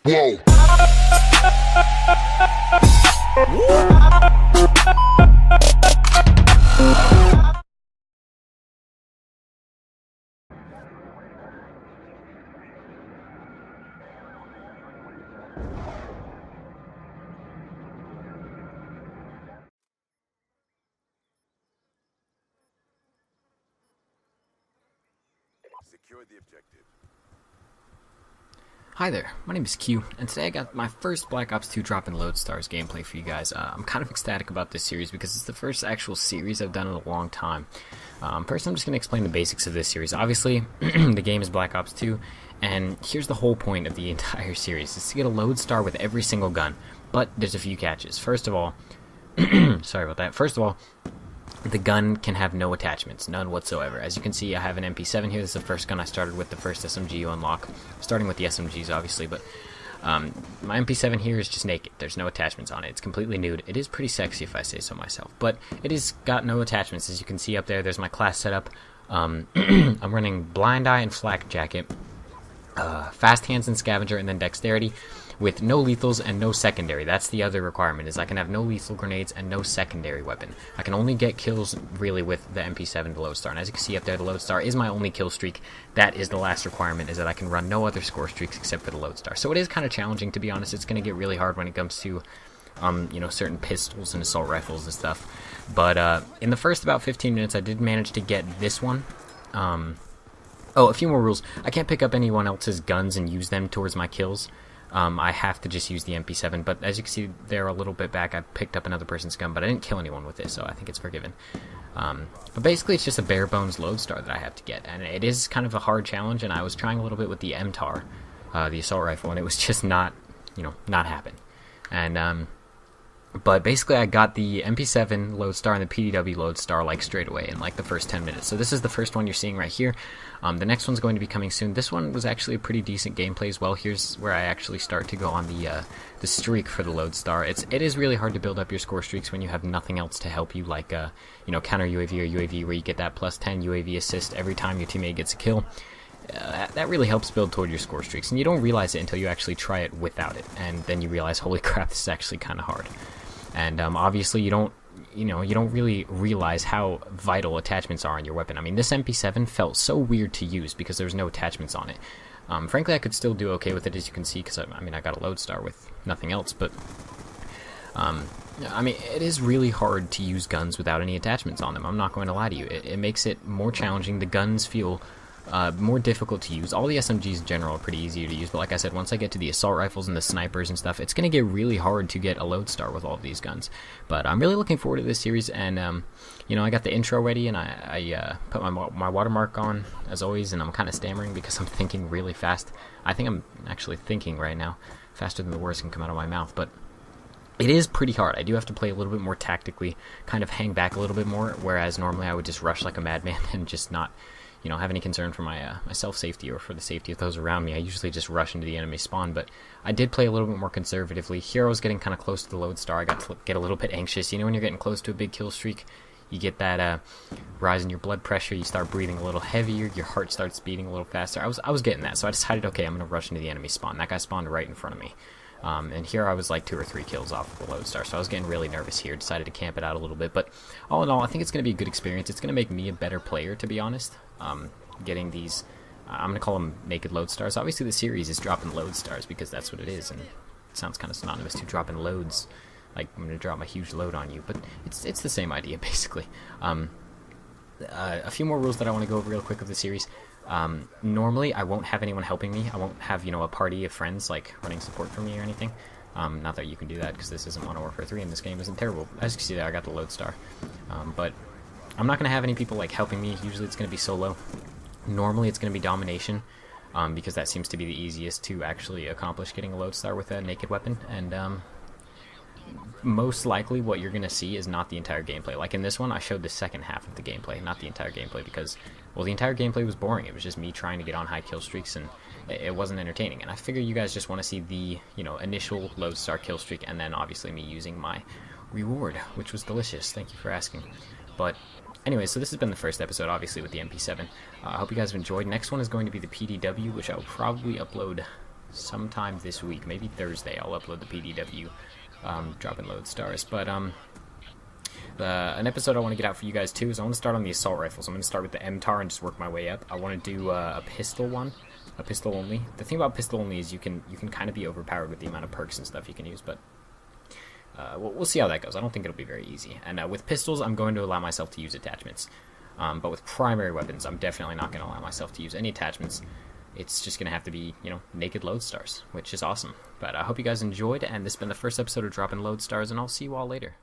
Whoa. Secure the objective. Hi there, my name is Q, and today I got my first Black Ops 2 Droppin Lodestars gameplay for you guys. I'm kind of ecstatic about this series because it's the first actual series I've done in a long time. First, I'm just going to explain the basics of this series. Obviously, the game is Black Ops 2, and here's the whole point of the entire series, is to get a Lodestar with every single gun. But there's a few catches. First of all, sorry about that. First of all, the gun can have no attachments, none whatsoever. As you can see, I have an MP7 here. This is the first gun I started with, the first SMG you unlock. Starting with the SMGs, obviously, but my MP7 here is just naked. There's no attachments on it. It's completely nude. It is pretty sexy, if I say so myself, but it has got no attachments. As you can see up there, there's my class setup. I'm running Blind Eye and Flak Jacket, Fast Hands and Scavenger, and then Dexterity, with no lethals and no secondary. That's the other requirement, is I can have no lethal grenades and no secondary weapon. I can only get kills, really, with the MP7 to Lodestar. And as you can see up there, the Lodestar is my only kill streak. That is the last requirement, is that I can run no other score streaks except for the Lodestar. So it is kind of challenging, to be honest. It's going to get really hard when it comes to, you know, certain pistols and assault rifles and stuff. But in the first about 15 minutes, I did manage to get this one. Oh, a few more rules. I can't pick up anyone else's guns and use them towards my kills. I have to just use the MP7, but as you can see there a little bit back, I picked up another person's gun, but I didn't kill anyone with it, so I think it's forgiven. But basically it's just a bare bones Lodestar that I have to get, and it is kind of a hard challenge, and I was trying a little bit with the MTAR, the assault rifle, and it was just not, you know, not happen. And, but basically I got the MP7 Lodestar and the PDW Lodestar like straight away in like the first 10 minutes. So this is the first one you're seeing right here. The next one's going to be coming soon. This one was actually a pretty decent gameplay as well. Here's where I actually start to go on the streak for the Lodestar. It is really hard to build up your score streaks when you have nothing else to help you, like you know, counter UAV or UAV, where you get that plus 10 UAV assist every time your teammate gets a kill. That really helps build toward your score streaks, and you don't realize it until you actually try it without it, and then you realize, holy crap, this is actually kind of hard. And obviously you don't really realize how vital attachments are on your weapon. I mean, this MP7 felt so weird to use because there's no attachments on it. Frankly, I could still do okay with it, as you can see, because I mean, I got a Lodestar with nothing else, but I mean, it is really hard to use guns without any attachments on them. I'm not going to lie to you. It makes it more challenging. The guns feel more difficult to use. All the SMGs in general are pretty easy to use, but like I said, once I get to the assault rifles and the snipers and stuff, it's going to get really hard to get a Lodestar with all of these guns. But I'm really looking forward to this series, and you know, I got the intro ready, and I put my watermark on, as always, and I'm kind of stammering because I'm thinking really fast. I think I'm actually thinking right now, faster than the words can come out of my mouth, but it is pretty hard. I do have to play a little bit more tactically, kind of hang back a little bit more, whereas normally I would just rush like a madman and just not, you know, have any concern for my self-safety or for the safety of those around me. I usually just rush into the enemy spawn, but I did play a little bit more conservatively. Here I was getting kind of close to the Lodestar. I got to get a little bit anxious. You know, when you're getting close to a big kill streak, you get that rise in your blood pressure, you start breathing a little heavier, your heart starts beating a little faster. I was getting that, so I decided, okay, I'm going to rush into the enemy spawn. That guy spawned right in front of me. And here I was like 2 or 3 kills off of the Lodestar, so I was getting really nervous here. Decided to camp it out a little bit, but all in all, I think it's going to be a good experience. It's going to make me a better player, to be honest. Getting these, I'm going to call them naked Lodestars. Obviously the series is Droppin Lodestars because that's what it is, and it sounds kind of synonymous to dropping loads, like I'm going to drop a huge load on you, but it's the same idea, basically. A few more rules that I want to go over real quick of the series. Normally I won't have anyone helping me. I won't have, you know, a party of friends like running support for me or anything. Not that you can do that, because this isn't Modern Warfare 3 and this game isn't terrible. As you can see there, I got the Lodestar. But I'm not going to have any people like helping me. Usually it's going to be solo. Normally it's going to be domination, because that seems to be the easiest to actually accomplish, getting a Lodestar with a naked weapon. And most likely what you're going to see is not the entire gameplay. Like in this one, I showed the second half of the gameplay, not the entire gameplay, because, well, the entire gameplay was boring. It was just me trying to get on high kill streaks, and it wasn't entertaining. And I figure you guys just want to see the, you know, initial Lodestar kill streak, and then obviously me using my reward, which was delicious. Thank you for asking. But anyway, so this has been the first episode, obviously, with the MP7. I hope you guys have enjoyed. Next one is going to be the PDW, which I will probably upload sometime this week, maybe Thursday. I'll upload the PDW Droppin Lodestars. But an episode I want to get out for you guys too is I want to start on the assault rifles. I'm going to start with the MTAR and just work my way up. I want to do a pistol one, a pistol only. The thing about pistol only is you can kind of be overpowered with the amount of perks and stuff you can use, but we'll see how that goes. I don't think it'll be very easy. And with pistols, I'm going to allow myself to use attachments. But with primary weapons, I'm definitely not going to allow myself to use any attachments. It's just going to have to be, naked Lodestars, which is awesome. But I hope you guys enjoyed, and this has been the first episode of Droppin Lodestars, and I'll see you all later.